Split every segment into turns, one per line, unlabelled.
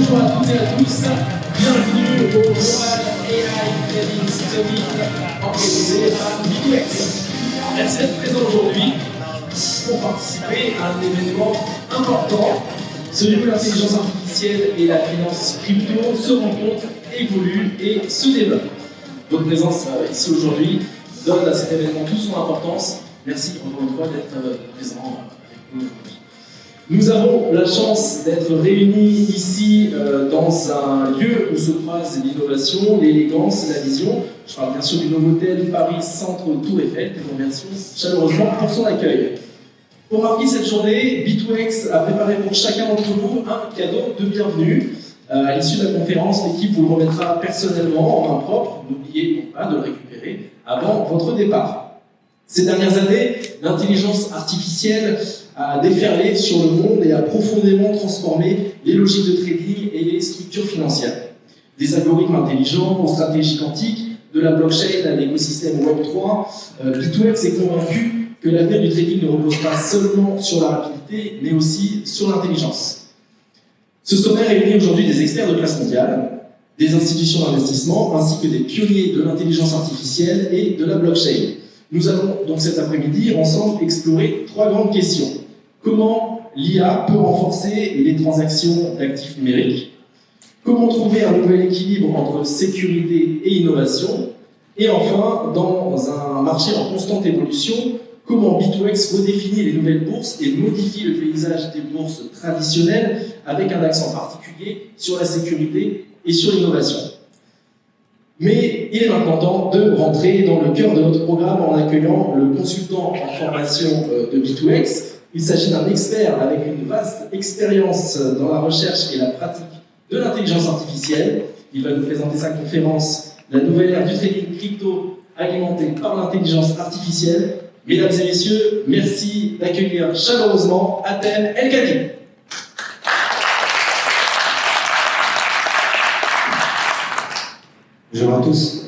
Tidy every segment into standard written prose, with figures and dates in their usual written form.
Bonjour à toutes et à tous, bienvenue au World AI Trading Summit organisé par B2X. Merci d'être présent aujourd'hui pour participer à un événement important, celui où l'intelligence artificielle et la finance crypto se rencontrent, évoluent et se développent. Votre présence ici aujourd'hui donne à cet événement toute son importance. Merci encore une fois d'être présent avec nous aujourd'hui. Nous avons la chance d'être réunis ici dans un lieu où se croisent l'innovation, l'élégance, la vision. Je parle bien sûr du nouveau hôtel Paris Centre Tour Eiffel, que nous remercions chaleureusement pour son accueil. Pour marquer cette journée, B2X a préparé pour chacun d'entre vous un cadeau de bienvenue. À l'issue de la conférence, l'équipe vous le remettra personnellement en main propre. N'oubliez donc pas de le récupérer avant votre départ. Ces dernières années, l'intelligence artificielle a déferlé sur le monde et a profondément transformé les logiques de trading et les structures financières. Des algorithmes intelligents aux stratégies quantiques, de la blockchain à l'écosystème Web3, B2X est convaincu que l'avenir du trading ne repose pas seulement sur la rapidité, mais aussi sur l'intelligence. Ce sommet réunit aujourd'hui des experts de classe mondiale, des institutions d'investissement, ainsi que des pionniers de l'intelligence artificielle et de la blockchain. Nous allons donc cet après-midi ensemble explorer trois grandes questions. Comment l'IA peut renforcer les transactions d'actifs numériques? Comment trouver un nouvel équilibre entre sécurité et innovation? Et enfin, dans un marché en constante évolution, comment B2X redéfinit les nouvelles bourses et modifie le paysage des bourses traditionnelles avec un accent particulier sur la sécurité et sur l'innovation. Mais il est maintenant temps de rentrer dans le cœur de notre programme en accueillant le consultant en formation de B2X. Il s'agit d'un expert avec une vaste expérience dans la recherche et la pratique de l'intelligence artificielle. Il va nous présenter sa conférence « La nouvelle ère du trading crypto alimentée par l'intelligence artificielle ». Mesdames et messieurs, merci d'accueillir chaleureusement Atem El-Kadi.
Bonjour à tous,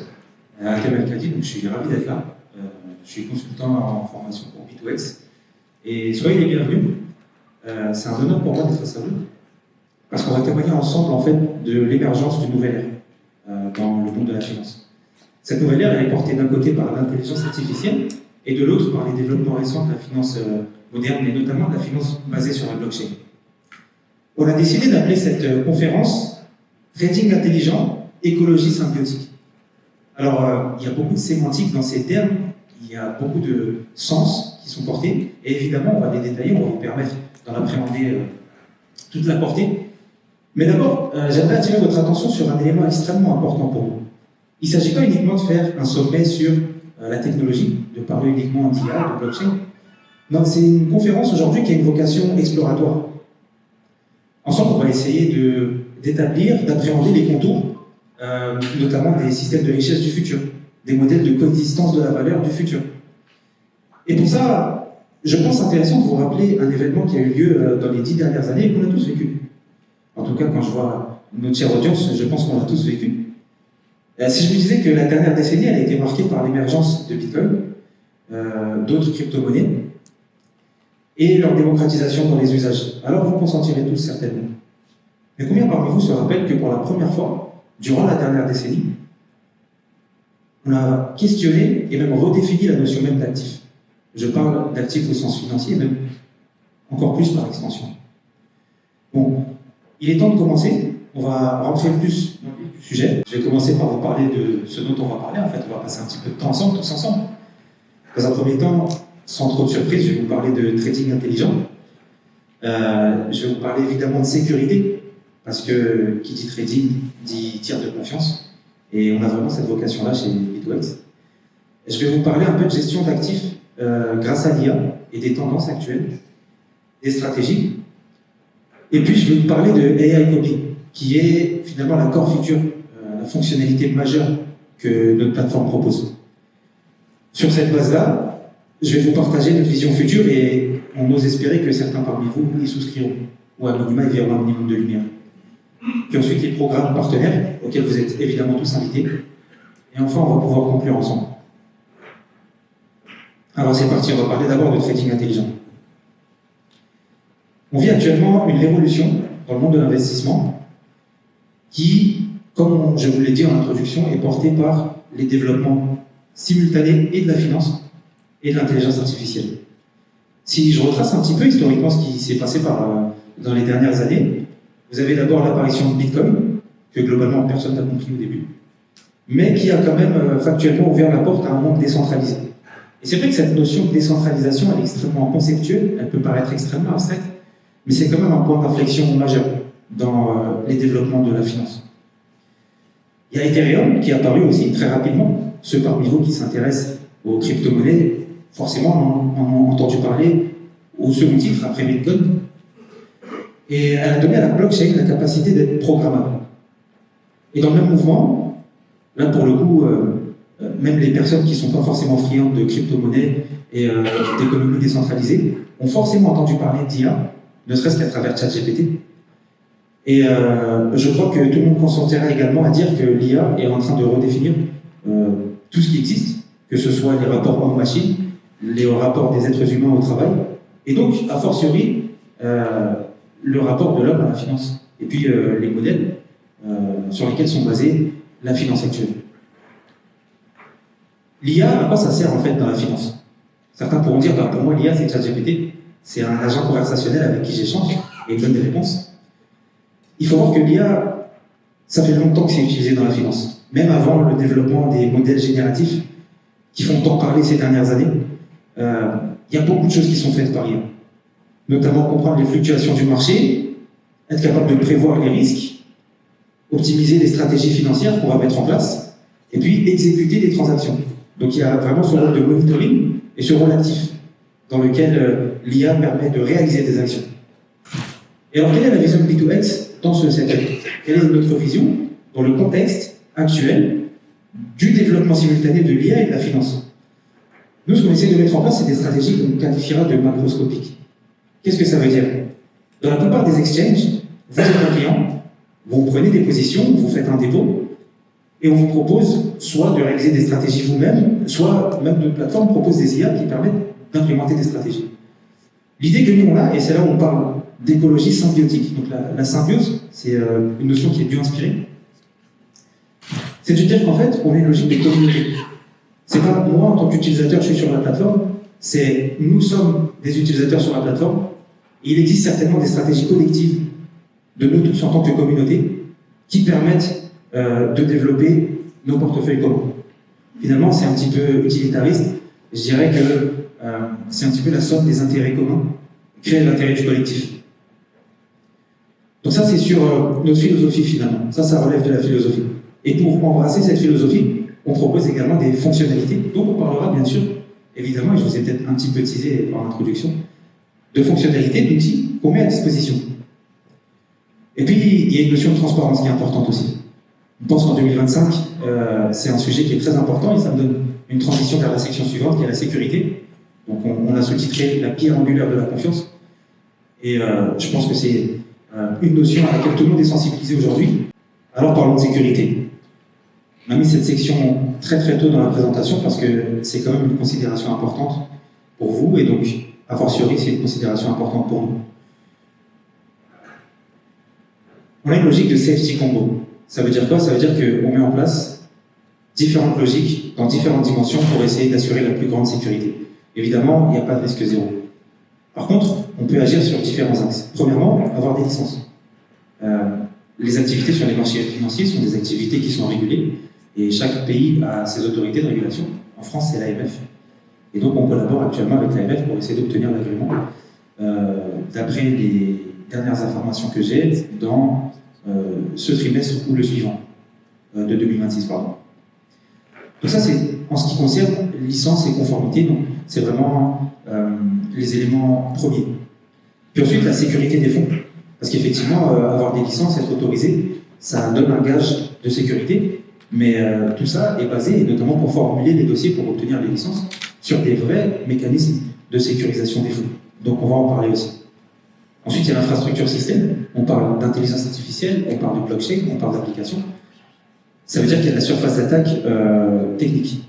Atem El-Kadi, je suis ravi d'être là. Je suis consultant en formation pour B2X. Et soyez les bienvenus. C'est un honneur pour moi d'être face à vous, parce qu'on va témoigner ensemble en fait de l'émergence d'une nouvelle ère dans le monde de la finance. Cette nouvelle ère, elle est portée d'un côté par l'intelligence artificielle et de l'autre par les développements récents de la finance moderne et notamment de la finance basée sur la blockchain. On a décidé d'appeler cette conférence Trading intelligent, écologie symbiotique. Alors, il y a beaucoup de sémantique dans ces termes, il y a beaucoup de sens qui sont portés, et évidemment, on va les détailler, on va vous permettre d'en appréhender toute la portée. Mais d'abord, j'aimerais attirer votre attention sur un élément extrêmement important pour nous. Il ne s'agit pas uniquement de faire un sommet sur la technologie, de parler uniquement d'IA, de blockchain. Non, c'est une conférence aujourd'hui qui a une vocation exploratoire. Ensemble, on va essayer d'établir, d'appréhender les contours, notamment des systèmes de richesse du futur, des modèles de coexistence de la valeur du futur. Et pour ça, je pense intéressant de vous rappeler un événement qui a eu lieu dans les 10 dernières années et qu'on a tous vécu. En tout cas, quand je vois notre chère audience, je pense qu'on l'a tous vécu. Si je vous disais que la dernière décennie, elle a été marquée par l'émergence de Bitcoin, d'autres crypto-monnaies, et leur démocratisation dans les usages, alors vous consentirez tous certainement. Mais combien parmi vous se rappellent que pour la première fois, durant la dernière décennie, on a questionné et même redéfini la notion même d'actif? Je parle d'actif au sens financier, même encore plus par extension. Bon, il est temps de commencer. On va rentrer plus dans le vif du sujet. Je vais commencer par vous parler de ce dont on va parler. En fait, on va passer un petit peu de temps ensemble, tous ensemble. Dans un premier temps, sans trop de surprise, je vais vous parler de trading intelligent. Je vais vous parler évidemment de sécurité, parce que qui dit trading dit tiers de confiance. Et on a vraiment cette vocation-là chez B2X. Je vais vous parler un peu de gestion d'actifs grâce à l'IA et des tendances actuelles, des stratégies. Et puis, je vais vous parler de AI Copy, qui est finalement la core feature, la fonctionnalité majeure que notre plateforme propose. Sur cette base-là, je vais vous partager notre vision future et on ose espérer que certains parmi vous y souscriront, ou à minima y verront un minimum de lumière. Puis ensuite, les programmes partenaires, auxquels vous êtes évidemment tous invités. Et enfin, on va pouvoir conclure ensemble. Alors c'est parti, on va parler d'abord de trading intelligent. On vit actuellement une révolution dans le monde de l'investissement qui, comme je vous l'ai dit en introduction, est porté par les développements simultanés et de la finance et de l'intelligence artificielle. Si je retrace un petit peu historiquement ce qui s'est passé dans les dernières années, vous avez d'abord l'apparition de Bitcoin, que globalement personne n'a compris au début, mais qui a quand même factuellement ouvert la porte à un monde décentralisé. Et c'est vrai que cette notion de décentralisation, elle est extrêmement conceptuelle, elle peut paraître extrêmement abstraite, mais c'est quand même un point d'inflexion majeur dans les développements de la finance. Il y a Ethereum qui est apparu aussi très rapidement. Ceux parmi vous qui s'intéressent aux crypto-monnaies, forcément en ont entendu parler au second titre après Bitcoin. Et elle a donné à la blockchain la capacité d'être programmable. Et dans le même mouvement, là pour le coup, même les personnes qui ne sont pas forcément friandes de crypto-monnaies et d'économie décentralisée ont forcément entendu parler d'IA, ne serait-ce qu'à travers ChatGPT. Et je crois que tout le monde consentira également à dire que l'IA est en train de redéfinir tout ce qui existe, que ce soit les rapports homme-machine, les rapports des êtres humains au travail, et donc, a fortiori, le rapport de l'homme à la finance, et puis les modèles sur lesquels sont basées la finance actuelle. L'IA, à quoi ça sert en fait dans la finance? Certains pourront dire, pour moi l'IA c'est ChatGPT, c'est un agent conversationnel avec qui j'échange et il donne des réponses. Il faut voir que l'IA, ça fait longtemps que c'est utilisé dans la finance, même avant le développement des modèles génératifs qui font tant parler ces dernières années. Il y a beaucoup de choses qui sont faites par l'IA, notamment comprendre les fluctuations du marché, être capable de prévoir les risques, optimiser les stratégies financières qu'on va mettre en place, et puis exécuter des transactions. Donc il y a vraiment ce rôle de monitoring et ce rôle actif, dans lequel l'IA permet de réaliser des actions. Et alors quelle est la vision de B2X dans ce setup? Quelle est notre vision dans le contexte actuel du développement simultané de l'IA et de la finance? Nous, ce qu'on essaie de mettre en place, c'est des stratégies qu'on qualifiera de macroscopiques. Qu'est-ce que ça veut dire? Dans la plupart des exchanges, vous êtes un client, vous prenez des positions, vous faites un dépôt, et on vous propose soit de réaliser des stratégies vous-même, soit même notre plateforme propose des IA qui permettent d'implémenter des stratégies. L'idée que nous on a, et c'est là où on parle d'écologie symbiotique, donc la symbiose, c'est une notion qui est bien inspirée, c'est de dire qu'en fait, on a une logique de communauté. C'est pas moi, en tant qu'utilisateur, je suis sur la plateforme, c'est nous sommes des utilisateurs sur la plateforme, et il existe certainement des stratégies collectives de nous tous en tant que communauté qui permettent de développer nos portefeuilles communs. Finalement, c'est un petit peu utilitariste. Je dirais que c'est un petit peu la somme des intérêts communs, créer l'intérêt du collectif. Donc ça, c'est sur notre philosophie finalement. Ça relève de la philosophie. Et pour embrasser cette philosophie, on propose également des fonctionnalités, dont on parlera bien sûr, évidemment, et je vous ai peut-être un petit peu teasé en introduction, de fonctionnalités, d'outils qu'on met à disposition. Et puis, il y a une notion de transparence qui est importante aussi. Je pense qu'en 2025, c'est un sujet qui est très important et ça me donne une transition vers la section suivante qui est la sécurité. Donc on a sous-titré la pierre angulaire de la confiance. Et je pense que c'est une notion à laquelle tout le monde est sensibilisé aujourd'hui. Alors parlons de sécurité. On a mis cette section très très tôt dans la présentation parce que c'est quand même une considération importante pour vous et donc a fortiori c'est une considération importante pour nous. On a une logique de safety combo. Ça veut dire quoi? Ça veut dire qu'on met en place différentes logiques dans différentes dimensions pour essayer d'assurer la plus grande sécurité. Évidemment, il n'y a pas de risque zéro. Par contre, on peut agir sur différents axes. Premièrement, avoir des licences. Les activités sur les marchés financiers sont des activités qui sont régulées et chaque pays a ses autorités de régulation. En France, c'est l'AMF. Et donc, on collabore actuellement avec l'AMF pour essayer d'obtenir l'agrément d'après les dernières informations que j'ai dans ce trimestre ou le suivant, de 2026, pardon. Donc ça, c'est en ce qui concerne licence et conformité, donc c'est vraiment les éléments premiers. Puis ensuite, la sécurité des fonds. Parce qu'effectivement, avoir des licences, être autorisé, ça donne un gage de sécurité, mais tout ça est basé, et notamment pour formuler les dossiers pour obtenir les licences, sur des vrais mécanismes de sécurisation des fonds. Donc on va en parler aussi. Ensuite, il y a l'infrastructure système. On parle d'intelligence artificielle, on parle de blockchain, on parle d'application. Ça veut dire qu'il y a de la surface d'attaque technique.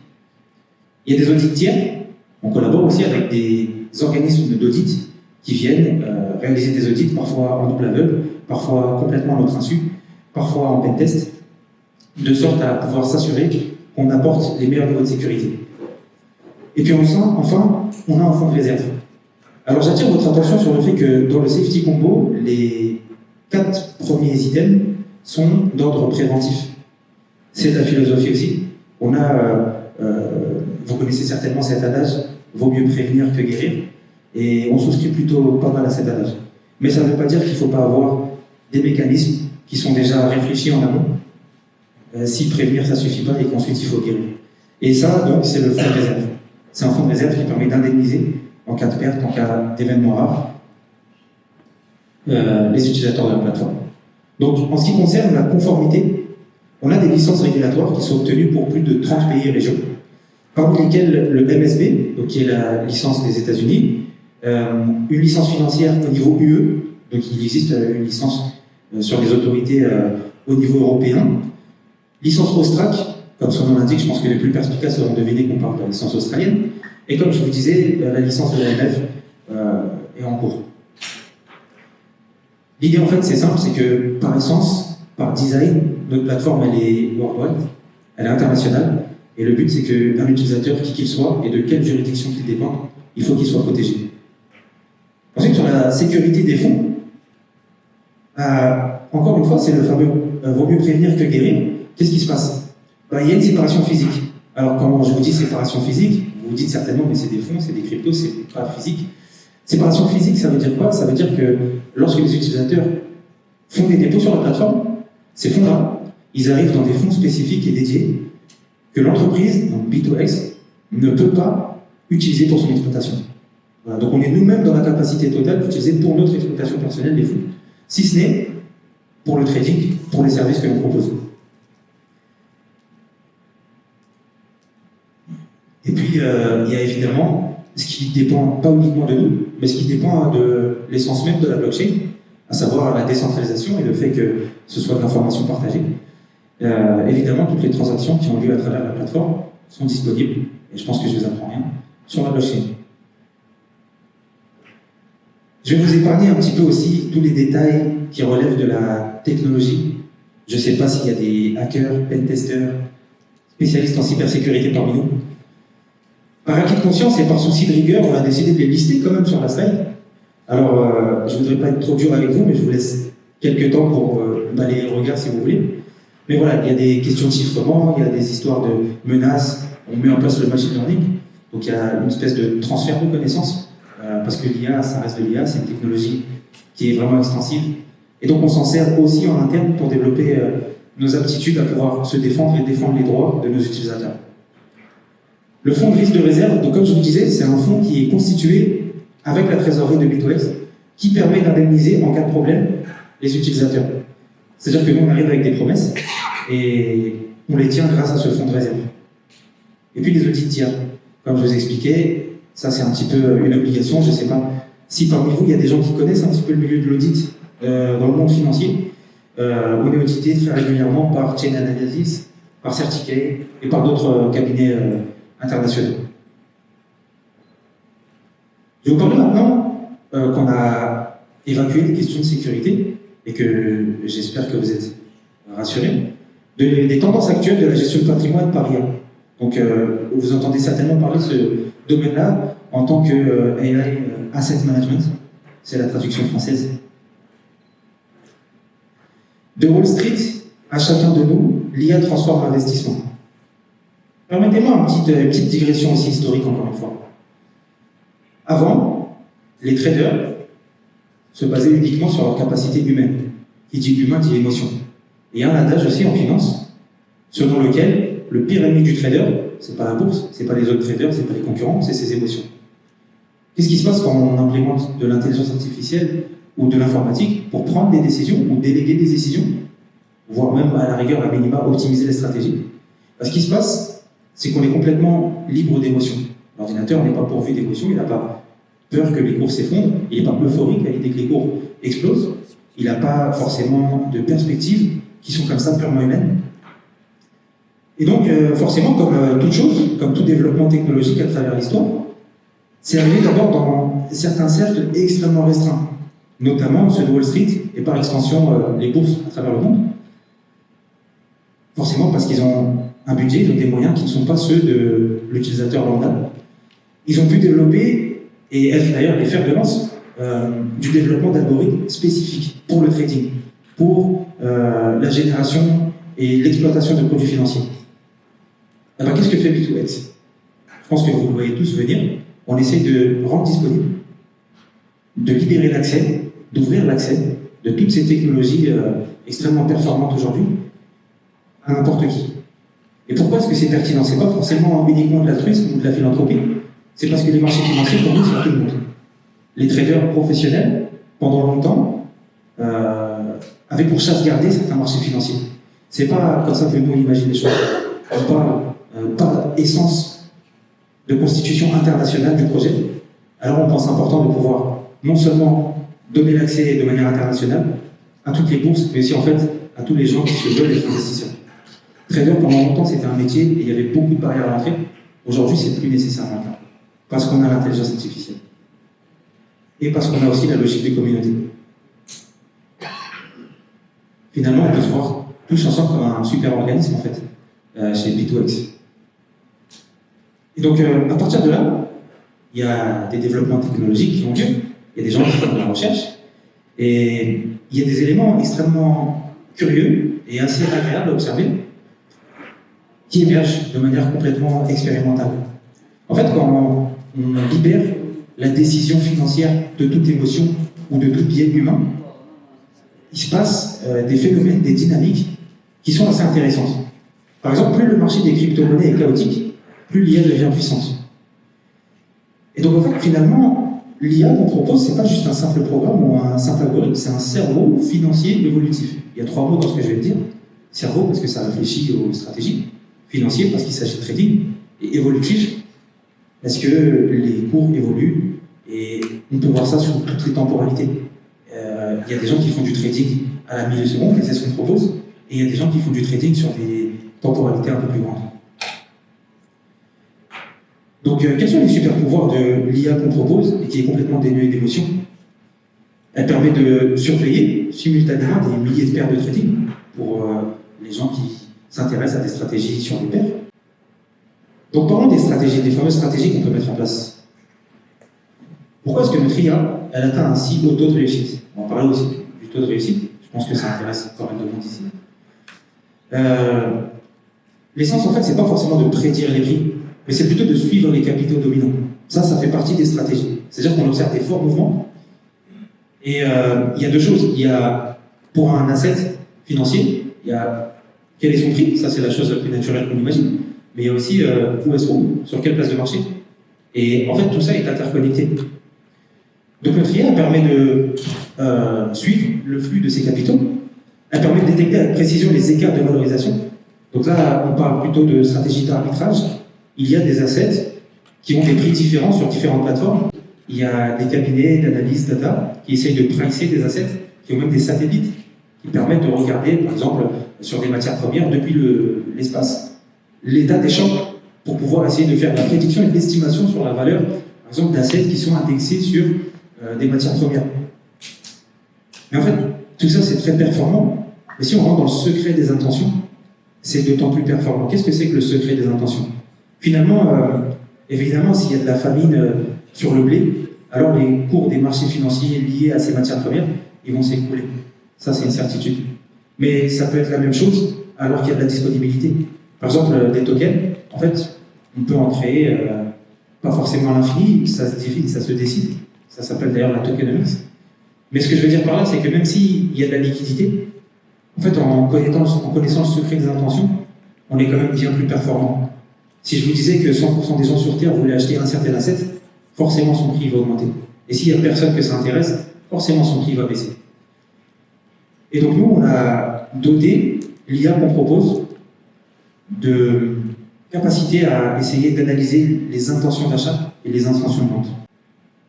Il y a des audits tiers. On collabore aussi avec des organismes d'audit qui viennent réaliser des audits, parfois en double aveugle, parfois complètement à notre insu, parfois en pentest, de sorte à pouvoir s'assurer qu'on apporte les meilleurs niveaux de sécurité. Et puis enfin, on a un fonds de réserve. Alors j'attire votre attention sur le fait que dans le safety combo, les 4 premiers items sont d'ordre préventif. C'est la philosophie aussi. On a, vous connaissez certainement cet adage, vaut mieux prévenir que guérir, et on souscrit plutôt pas mal à cet adage. Mais ça ne veut pas dire qu'il ne faut pas avoir des mécanismes qui sont déjà réfléchis en amont. Si prévenir ça ne suffit pas et qu'ensuite il faut guérir. Et ça, donc, c'est le fonds de réserve. C'est un fonds de réserve qui permet d'indemniser en cas de perte, en cas d'événement rare, les utilisateurs de la plateforme. Donc, en ce qui concerne la conformité, on a des licences régulatoires qui sont obtenues pour plus de 30 pays et régions, parmi lesquels le MSB, donc qui est la licence des États-Unis, une licence financière au niveau UE, donc il existe une licence sur les autorités au niveau européen, licence Austrac, comme son nom l'indique, je pense que les plus perspicaces auront deviné qu'on parle de la licence australienne, et comme je vous disais, la licence de l'AMF est en cours. L'idée en fait c'est simple, c'est que par essence, par design, notre plateforme elle est worldwide, elle est internationale, et le but c'est qu'un utilisateur, qui qu'il soit, et de quelle juridiction qu'il dépend, il faut qu'il soit protégé. Ensuite, sur la sécurité des fonds, encore une fois, c'est le fameux vaut mieux prévenir que guérir. Qu'est-ce qui se passe? Il y a une séparation physique. Alors, quand je vous dis séparation physique, vous vous dites certainement, mais c'est des fonds, c'est des cryptos, c'est pas physique. Séparation physique, ça veut dire quoi? Ça veut dire que lorsque les utilisateurs font des dépôts sur la plateforme, ces fonds-là, ils arrivent dans des fonds spécifiques et dédiés que l'entreprise, donc B2X, ne peut pas utiliser pour son exploitation. Voilà, donc on est nous-mêmes dans la capacité totale d'utiliser pour notre exploitation personnelle les fonds, si ce n'est pour le trading, pour les services que l'on propose. Et puis, il y a évidemment ce qui dépend pas uniquement de nous, mais ce qui dépend de l'essence même de la blockchain, à savoir la décentralisation et le fait que ce soit de l'information partagée. Évidemment, toutes les transactions qui ont lieu à travers la plateforme sont disponibles, et je pense que je ne vous apprends rien, sur la blockchain. Je vais vous épargner un petit peu aussi tous les détails qui relèvent de la technologie. Je ne sais pas s'il y a des hackers, pentesters, spécialistes en cybersécurité parmi nous. Par acquis de conscience et par souci de rigueur, on a décidé de les lister quand même sur la slide. Alors, je ne voudrais pas être trop dur avec vous, mais je vous laisse quelques temps pour balayer le regard si vous voulez. Mais voilà, il y a des questions de chiffrement, il y a des histoires de menaces, on met en place le machine learning, donc il y a une espèce de transfert de connaissances. Parce que l'IA, ça reste de l'IA, c'est une technologie qui est vraiment extensive. Et donc on s'en sert aussi en interne pour développer nos aptitudes à pouvoir se défendre et défendre les droits de nos utilisateurs. Le fonds de risque de réserve, donc comme je vous disais, c'est un fonds qui est constitué avec la trésorerie de B2X qui permet d'indemniser en cas de problème les utilisateurs. C'est-à-dire que nous on arrive avec des promesses et on les tient grâce à ce fonds de réserve. Et puis les audits tiers, comme je vous expliquais, ça, c'est un petit peu une obligation. Je ne sais pas si parmi vous, il y a des gens qui connaissent un petit peu le milieu de l'audit dans le monde financier. On est audité très régulièrement par Chain Analysis, par Certicay et par d'autres cabinets internationaux. Je vais vous parler maintenant qu'on a évacué les questions de sécurité et que j'espère que vous êtes rassurés des tendances actuelles de la gestion de patrimoine par IA. Donc, vous entendez certainement parler de ce domaine-là en tant que AI Asset Management, c'est la traduction française. De Wall Street à chacun de nous, l'IA transforme l'investissement. Permettez-moi une petite digression aussi historique encore une fois. Avant, les traders se basaient uniquement sur leur capacité humaine. Qui dit humain dit émotion. Et il y a un adage aussi en finance, selon lequel le pire ennemi du trader, c'est pas la bourse, c'est pas les autres traders, c'est pas les concurrents, c'est ses émotions. Qu'est-ce qui se passe quand on implémente de l'intelligence artificielle ou de l'informatique pour prendre des décisions ou déléguer des décisions, voire même à la rigueur, à minima, optimiser les stratégies? Ce qui se passe, c'est qu'on est complètement libre d'émotions. L'ordinateur n'est pas pourvu d'émotions, il n'a pas peur que les cours s'effondrent, il n'est pas euphorique à l'idée que les cours explosent, il n'a pas forcément de perspectives qui sont comme ça purement humaines. Et donc, forcément, comme toute chose, comme tout développement technologique à travers l'histoire, c'est arrivé d'abord dans certains cercles extrêmement restreints, notamment ceux de Wall Street et par extension les bourses à travers le monde. Forcément parce qu'ils ont un budget, ils ont des moyens qui ne sont pas ceux de l'utilisateur lambda. Ils ont pu développer et être d'ailleurs les fers de lance du développement d'algorithmes spécifiques pour le trading, pour la génération et l'exploitation de produits financiers. Alors qu'est-ce que fait B2X? Je pense que vous le voyez tous venir. On essaie de rendre disponible, de libérer l'accès, d'ouvrir l'accès de toutes ces technologies extrêmement performantes aujourd'hui à n'importe qui. Et pourquoi est-ce que c'est pertinent? C'est pas forcément uniquement de l'altruisme ou de la philanthropie, c'est parce que les marchés financiers, pour nous, c'est tout le monde. Les traders professionnels, pendant longtemps, avaient pour chasse gardée certains marchés financiers. C'est pas comme ça que nous on imagine les choses. On parle pas d'essence de constitution internationale du projet. Alors on pense important de pouvoir non seulement donner l'accès de manière internationale à toutes les bourses, mais aussi en fait à tous les gens qui se veulent être investisseurs. Trader, pendant longtemps, c'était un métier et il y avait beaucoup de barrières à l'entrée. Aujourd'hui, c'est plus nécessairement le cas. Parce qu'on a l'intelligence artificielle. Et parce qu'on a aussi la logique des communautés. Finalement, on peut se voir tous ensemble comme un super organisme, en fait, chez B2X. Et donc, à partir de là, il y a des développements technologiques qui ont lieu, il y a des gens qui font de la recherche, et il y a des éléments extrêmement curieux et assez agréables à observer qui émergent de manière complètement expérimentale. En fait, quand on libère la décision financière de toute émotion ou de tout biais humain, il se passe des phénomènes, des dynamiques qui sont assez intéressantes. Par exemple, plus le marché des crypto-monnaies est chaotique, plus l'IA devient puissante. Et donc, en fait, finalement, l'IA qu'on propose, c'est pas juste un simple programme ou un simple algorithme, c'est un cerveau financier évolutif. Il y a 3 mots dans ce que je vais te dire. Cerveau, parce que ça réfléchit aux stratégies. Financier, parce qu'il s'agit de trading. Et évolutif, parce que les cours évoluent. Et on peut voir ça sur toutes les temporalités. Il y a des gens qui font du trading à la milliseconde, et c'est ce qu'on propose. Et il y a des gens qui font du trading sur des temporalités un peu plus grandes. Donc, quels sont les super pouvoirs de l'IA qu'on propose et qui est complètement dénuée d'émotion? Elle permet de surveiller simultanément des milliers de paires de trading pour les gens qui s'intéressent à des stratégies sur les paires. Donc, parlons des stratégies, des fameuses stratégies qu'on peut mettre en place. Pourquoi est-ce que notre IA, elle atteint un si haut taux de réussite? On va parler aussi du taux de réussite. Je pense que ça intéresse pas mal de monde ici. L'essence, en fait, c'est pas forcément de prédire les prix, mais c'est plutôt de suivre les capitaux dominants. Ça fait partie des stratégies. C'est-à-dire qu'on observe des forts mouvements. Et il y a 2 choses. Il y a, pour un asset financier, il y a quel est son prix, ça c'est la chose la plus naturelle qu'on imagine, mais il y a aussi où est-ce qu'on, sur quelle place de marché. Et en fait, tout ça est interconnecté. Donc notre IA permet de suivre le flux de ces capitaux. Elle permet de détecter avec précision les écarts de valorisation. Donc là, on parle plutôt de stratégie d'arbitrage. Il y a des assets qui ont des prix différents sur différentes plateformes. Il y a des cabinets d'analyse data qui essayent de pricer des assets, qui ont même des satellites qui permettent de regarder, par exemple, sur des matières premières depuis l'espace, l'état des champs pour pouvoir essayer de faire de la prédiction et de l'estimation sur la valeur, par exemple, d'assets qui sont indexés sur des matières premières. Mais en fait, tout ça, c'est très performant. Mais si on rentre dans le secret des intentions, c'est d'autant plus performant. Qu'est-ce que c'est que le secret des intentions? Finalement, évidemment, s'il y a de la famine sur le blé, alors les cours des marchés financiers liés à ces matières premières, ils vont s'écrouler. Ça, c'est une certitude. Mais ça peut être la même chose alors qu'il y a de la disponibilité. Par exemple, des tokens, en fait, on peut en créer pas forcément à l'infini, ça se décide. Ça s'appelle d'ailleurs la tokenomics. Mais ce que je veux dire par là, c'est que même s'il y a de la liquidité, en fait, en connaissant le secret des intentions, on est quand même bien plus performant. Si je vous disais que 100% des gens sur Terre voulaient acheter un certain asset, forcément son prix va augmenter. Et s'il n'y a personne que ça intéresse, forcément son prix va baisser. Et donc nous, on a doté l'IA qu'on propose de capacité à essayer d'analyser les intentions d'achat et les intentions de vente.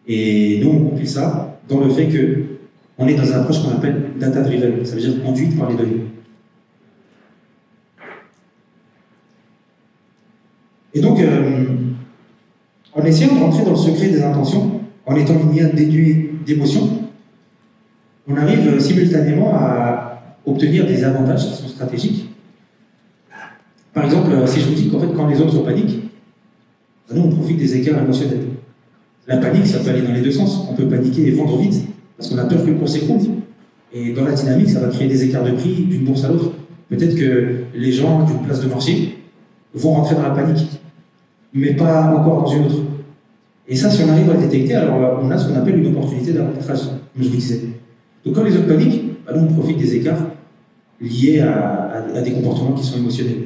Et nous, on compile ça dans le fait qu'on est dans une approche qu'on appelle data-driven, ça veut dire conduite par les données. Et donc, en essayant de rentrer dans le secret des intentions, en étant une IA dénuée d'émotions, on arrive simultanément à obtenir des avantages qui sont stratégiques Par exemple, si je vous dis qu'en fait, quand les autres paniquent, nous, on profite des écarts émotionnels. La panique, ça peut aller dans les deux sens. On peut paniquer et vendre vite, parce qu'on a peur que le cours s'écroule. Et dans la dynamique, ça va créer des écarts de prix d'une bourse à l'autre. Peut-être que les gens d'une place de marché vont rentrer dans la panique, mais pas encore dans une autre. Et ça, si on arrive à le détecter, alors on a ce qu'on appelle une opportunité d'arbitrage, comme je vous disais. Donc quand les autres paniquent, nous, on profite des écarts liés à des comportements qui sont émotionnels.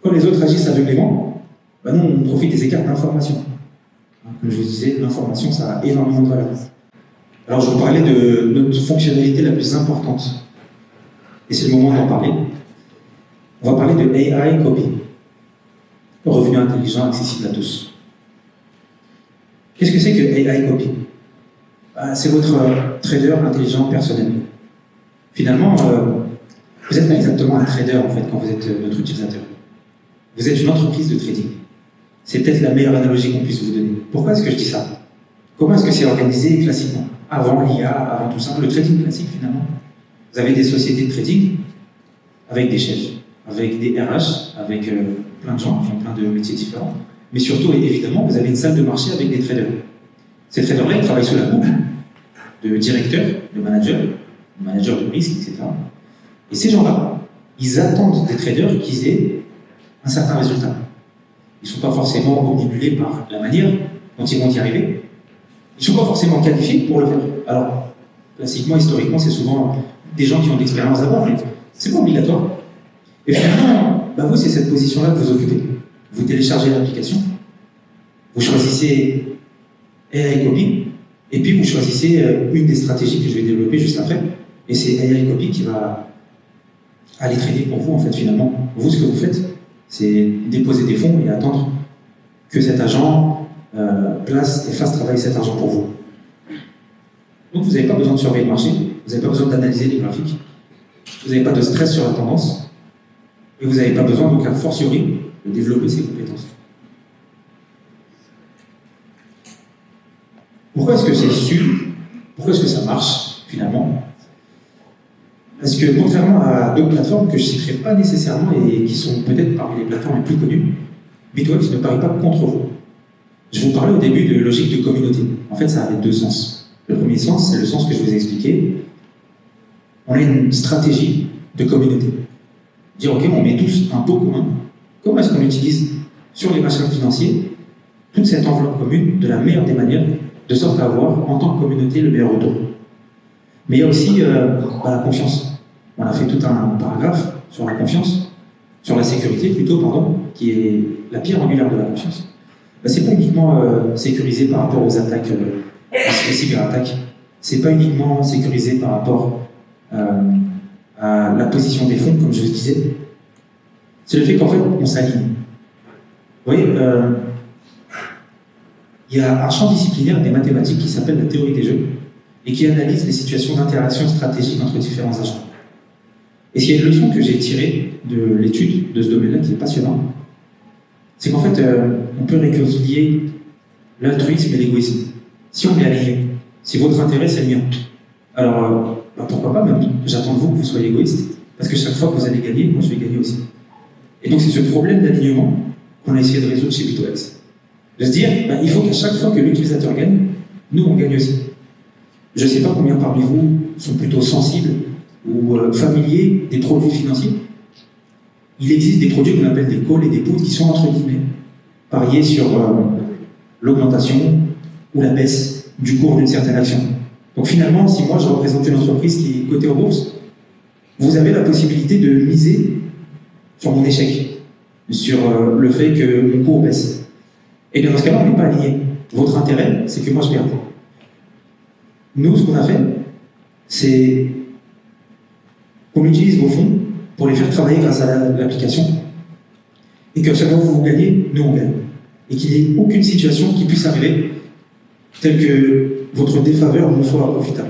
Quand les autres agissent aveuglément, nous, on profite des écarts d'information. Comme je vous disais, l'information, ça a énormément de valeur. Alors, je vous parlais de notre fonctionnalité la plus importante. Et c'est le moment d'en parler. On va parler de AI Copy. Revenu intelligent, accessible à tous. Qu'est-ce que c'est que AI Copy? C'est votre trader intelligent personnel. Finalement, vous n'êtes pas exactement un trader, en fait, quand vous êtes notre utilisateur. Vous êtes une entreprise de trading. C'est peut-être la meilleure analogie qu'on puisse vous donner. Pourquoi est-ce que je dis ça? Comment est-ce que c'est organisé classiquement? Avant l'IA, avant tout ça, le trading classique finalement. Vous avez des sociétés de trading avec des chefs, avec des RH, avec plein de gens qui ont plein de métiers différents. Mais surtout, évidemment, vous avez une salle de marché avec des traders. Ces traders-là, ils travaillent sous la coupe de directeurs, de managers de risque, etc. Et ces gens-là, ils attendent des traders qu'ils aient un certain résultat. Ils ne sont pas forcément omnibulés par la manière dont ils vont y arriver. Ils ne sont pas forcément qualifiés pour le faire. Alors, classiquement, historiquement, c'est souvent des gens qui ont de l'expérience d'abord, mais ce n'est pas obligatoire. Et finalement, vous, c'est cette position-là que vous occupez. Vous téléchargez l'application, vous choisissez AI Copy, et puis vous choisissez une des stratégies que je vais développer juste après, et c'est AI Copy qui va aller trader pour vous, en fait, finalement. Vous, ce que vous faites, c'est déposer des fonds et attendre que cet agent place et fasse travailler cet argent pour vous. Donc vous n'avez pas besoin de surveiller le marché, vous n'avez pas besoin d'analyser les graphiques, vous n'avez pas de stress sur la tendance, et vous n'avez pas besoin, donc, a fortiori, de développer ses compétences. Pourquoi est-ce que c'est sûr? Pourquoi est-ce que ça marche, finalement? Parce que, contrairement à d'autres plateformes que je ne citerai pas nécessairement et qui sont peut-être parmi les plateformes les plus connues, BitWEX ne parie pas contre vous. Je vous parlais au début de logique de communauté. En fait, ça a deux sens. Le premier sens, c'est le sens que je vous ai expliqué. On a une stratégie de communauté. Dire, OK, on met tous un pot commun. Comment est-ce qu'on utilise sur les marchés financiers toute cette enveloppe commune de la meilleure des manières, de sorte à avoir, en tant que communauté, le meilleur retour. Mais il y a aussi la confiance. On a fait tout un paragraphe sur la confiance, sur la sécurité plutôt, pardon, qui est la pierre angulaire de la confiance. C'est pas uniquement sécurisé par rapport aux attaques, aux cyberattaques. C'est pas uniquement sécurisé par rapport à la position des fonds, comme je vous disais. C'est le fait qu'en fait, on s'aligne. Vous voyez, il y a un champ disciplinaire des mathématiques qui s'appelle la théorie des jeux et qui analyse les situations d'interaction stratégique entre différents agents. Et s'il y a une leçon que j'ai tirée de l'étude de ce domaine-là qui est passionnant, c'est qu'en fait, on peut réconcilier l'altruisme et l'égoïsme. Si on est aligné, si votre intérêt c'est le mien, alors pourquoi pas, même j'attends de vous que vous soyez égoïste, parce que chaque fois que vous allez gagner, moi je vais gagner aussi. Et donc c'est ce problème d'alignement qu'on a essayé de résoudre chez BitWEX. De se dire, il faut qu'à chaque fois que l'utilisateur gagne, nous on gagne aussi. Je ne sais pas combien parmi vous sont plutôt sensibles ou familiers des produits financiers. Il existe des produits qu'on appelle des calls et des puts qui sont entre guillemets pariés sur l'augmentation ou la baisse du cours d'une certaine action. Donc finalement, si moi je représente une entreprise qui est cotée en bourse, vous avez la possibilité de miser sur mon échec, sur le fait que mon cours baisse. Et dans ce cas-là, on n'est pas aligné. Votre intérêt, c'est que moi je perde. Nous, ce qu'on a fait, c'est qu'on utilise vos fonds pour les faire travailler grâce à l'application, et qu'à chaque fois que vous gagnez, nous on gagne. Et qu'il n'y ait aucune situation qui puisse arriver telle que votre défaveur nous soit profitable.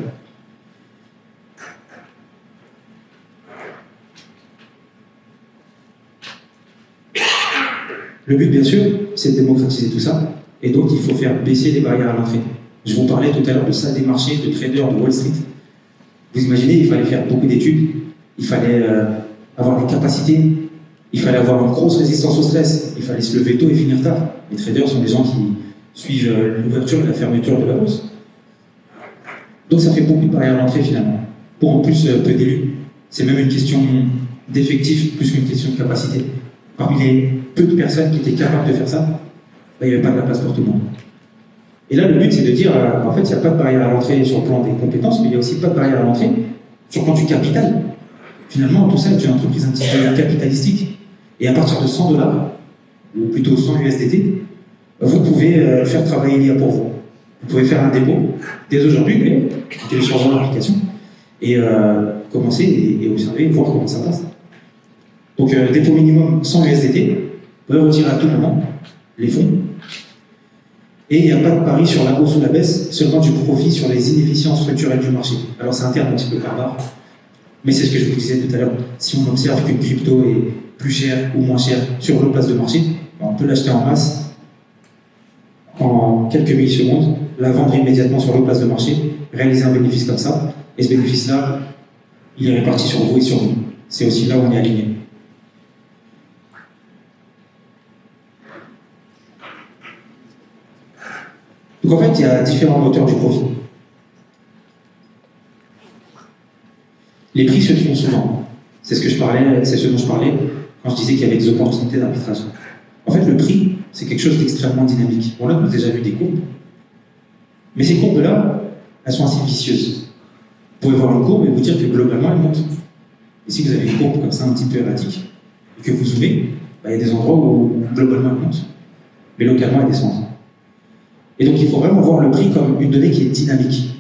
Le but, bien sûr, c'est de démocratiser tout ça, et donc il faut faire baisser les barrières à l'entrée. Je vous parlais tout à l'heure de salles des marchés, de traders de Wall Street. Vous imaginez, il fallait faire beaucoup d'études, il fallait avoir des capacités, Il fallait avoir une grosse résistance au stress. Il fallait se lever tôt et finir tard. Les traders sont des gens qui suivent l'ouverture et la fermeture de la bourse. Donc ça fait beaucoup de barrières à l'entrée finalement. Pour en plus peu d'élus. C'est même une question d'effectif plus qu'une question de capacité. Parmi les peu de personnes qui étaient capables de faire ça, il n'y avait pas de la place pour tout le monde. Et là, le but, c'est de dire, en fait, il n'y a pas de barrière à l'entrée sur le plan des compétences, mais il n'y a aussi pas de barrière à l'entrée sur le plan du capital. Finalement, tout ça est une entreprise un petit peu capitalistique. Et à partir de 100 $, ou plutôt 100 USDT, vous pouvez faire travailler l'IA pour vous. Vous pouvez faire un dépôt dès aujourd'hui, en téléchargeant l'application, et commencer et observer, voir comment ça passe. Donc, dépôt minimum 100 USDT, vous pouvez retirer à tout moment les fonds. Et il n'y a pas de pari sur la hausse ou la baisse, seulement du profit sur les inefficiences structurelles du marché. Alors, c'est un terme un petit peu barbare, mais c'est ce que je vous disais tout à l'heure. Si on observe qu'une crypto est plus chère ou moins chère sur nos places de marché, on peut l'acheter en masse en quelques millisecondes, la vendre immédiatement sur nos places de marché, réaliser un bénéfice comme ça, et ce bénéfice-là, il est réparti sur vous et sur nous. C'est aussi là où on est aligné. Donc en fait, il y a différents moteurs du profit. Les prix se font souvent. C'est ce dont je parlais quand je disais qu'il y avait des opportunités d'arbitrage. En fait, le prix, c'est quelque chose d'extrêmement dynamique. On a déjà vu des courbes, mais ces courbes-là, elles sont assez vicieuses. Vous pouvez voir une courbe et vous dire que globalement, elle monte. Et si vous avez une courbe comme ça, un petit peu erratique, et que vous zoomez, il y a des endroits où globalement elle monte, mais localement elle descend. Et donc il faut vraiment voir le prix comme une donnée qui est dynamique.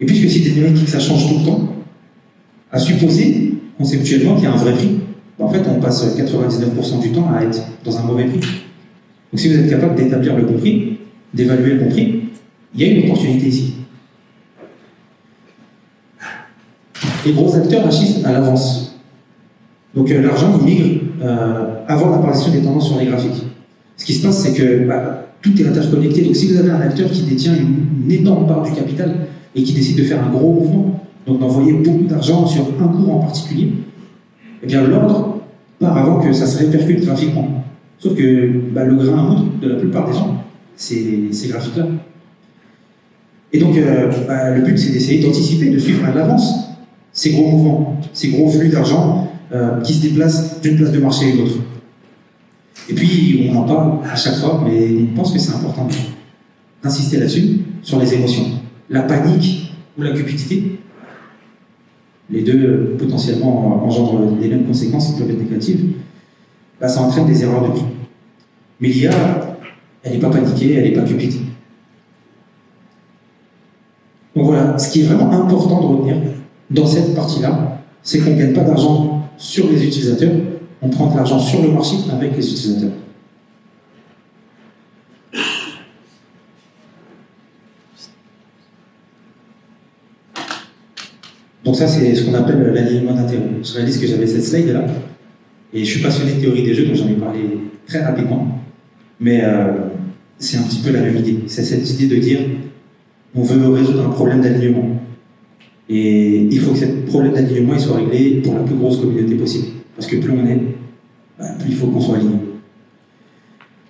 Et puisque c'est dynamique et que ça change tout le temps, à supposer conceptuellement qu'il y a un vrai prix, en fait on passe 99% du temps à être dans un mauvais prix. Donc si vous êtes capable d'établir le bon prix, d'évaluer le bon prix, il y a une opportunité ici. Les gros acteurs agissent à l'avance. Donc l'argent il migre avant l'apparition des tendances sur les graphiques. Ce qui se passe, c'est que tout est interconnecté. Donc si vous avez un acteur qui détient une énorme part du capital et qui décide de faire un gros mouvement, donc d'envoyer beaucoup d'argent sur un cours en particulier, eh bien l'ordre part avant que ça se répercute graphiquement. Sauf que le grain à moudre de la plupart des gens, c'est ces graphiques-là. Et donc le but, c'est d'essayer d'anticiper, de suivre à l'avance ces gros mouvements, ces gros flux d'argent qui se déplacent d'une place de marché à une autre. Et puis, on en parle à chaque fois, mais on pense que c'est important d'insister là-dessus, sur les émotions. La panique ou la cupidité, les deux potentiellement engendrent les mêmes conséquences qui peuvent être négatives, ça entraîne des erreurs de prix. Mais l'IA, elle n'est pas paniquée, elle n'est pas cupide. Donc voilà, ce qui est vraiment important de retenir dans cette partie-là, c'est qu'on ne gagne pas d'argent sur les utilisateurs, on prend de l'argent sur le marché avec les utilisateurs. Donc ça, c'est ce qu'on appelle l'alignement d'intérêt. Je réalise que j'avais cette slide-là, et je suis passionné de théorie des jeux, donc j'en ai parlé très rapidement, mais c'est un petit peu la même idée. C'est cette idée de dire, on veut résoudre un problème d'alignement. Et il faut que ce problème d'alignement soit réglé pour la plus grosse communauté possible. Parce que plus on est, plus il faut qu'on soit aligné.